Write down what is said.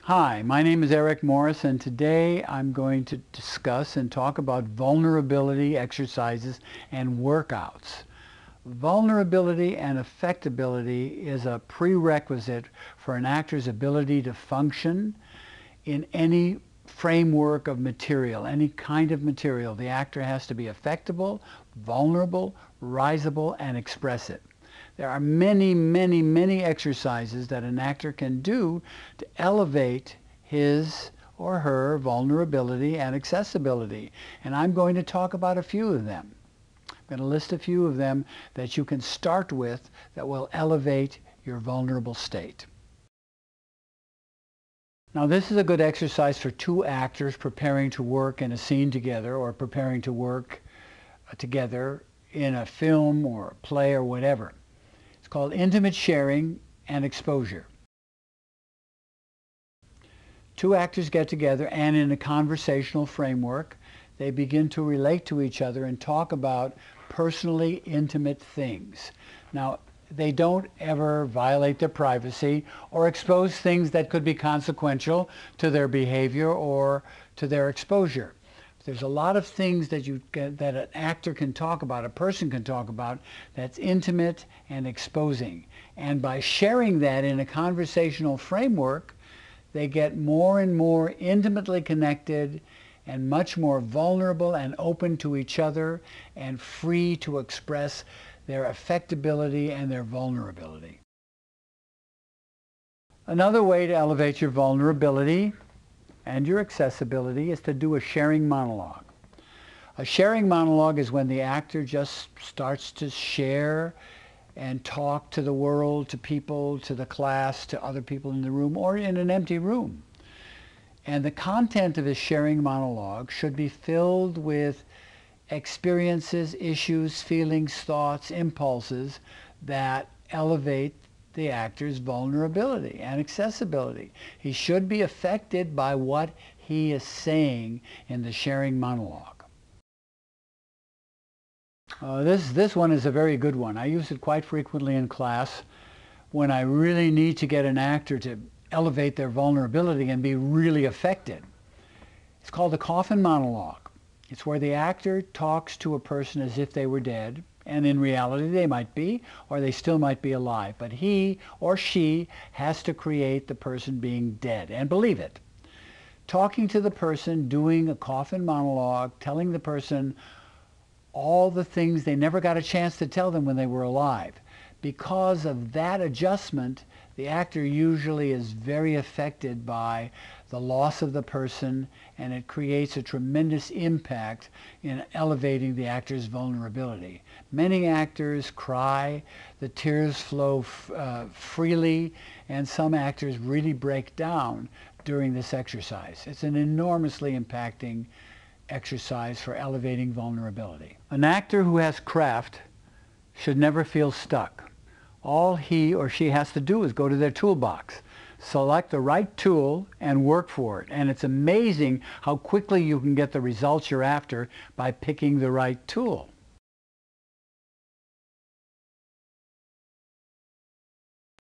Hi, my name is Eric Morris, and today I'm going to discuss and talk about vulnerability exercises and workouts. Vulnerability and affectability is a prerequisite for an actor's ability to function in any framework of material, any kind of material. The actor has to be affectable, vulnerable, risible, and expressive. There are many exercises that an actor can do to elevate his or her vulnerability and accessibility. And I'm going to talk about a few of them. I'm going to list a few of them that you can start with that will elevate your vulnerable state. Now, this is a good exercise for two actors preparing to work in a scene together or preparing to work together in a film or a play or whatever. It's called intimate sharing and exposure. Two actors get together and in a conversational framework, they begin to relate to each other and talk about personally intimate things. Now, they don't ever violate their privacy or expose things that could be consequential to their behavior or to their exposure. There's a lot of things that an actor can talk about, a person can talk about, that's intimate and exposing. And by sharing that in a conversational framework, they get more and more intimately connected and much more vulnerable and open to each other and free to express their affectability and their vulnerability. Another way to elevate your vulnerability and your accessibility is to do a sharing monologue. A sharing monologue is when the actor just starts to share and talk to the world, to people, to the class, to other people in the room, or in an empty room. And the content of his sharing monologue should be filled with experiences, issues, feelings, thoughts, impulses that elevate the actor's vulnerability and accessibility. He should be affected by what he is saying in the sharing monologue. This one is a very good one. I use it quite frequently in class when I really need to get an actor to elevate their vulnerability and be really affected. It's called the coffin monologue. It's where the actor talks to a person as if they were dead, and in reality they might be, or they still might be alive. But he or she has to create the person being dead and believe it. Talking to the person, doing a coffin monologue, telling the person all the things they never got a chance to tell them when they were alive. Because of that adjustment, the actor usually is very affected by the loss of the person, and it creates a tremendous impact in elevating the actor's vulnerability. Many actors cry, the tears flow freely, and some actors really break down during this exercise. It's an enormously impacting exercise for elevating vulnerability. An actor who has craft should never feel stuck. All he or she has to do is go to their toolbox, select the right tool, and work for it. And it's amazing how quickly you can get the results you're after by picking the right tool.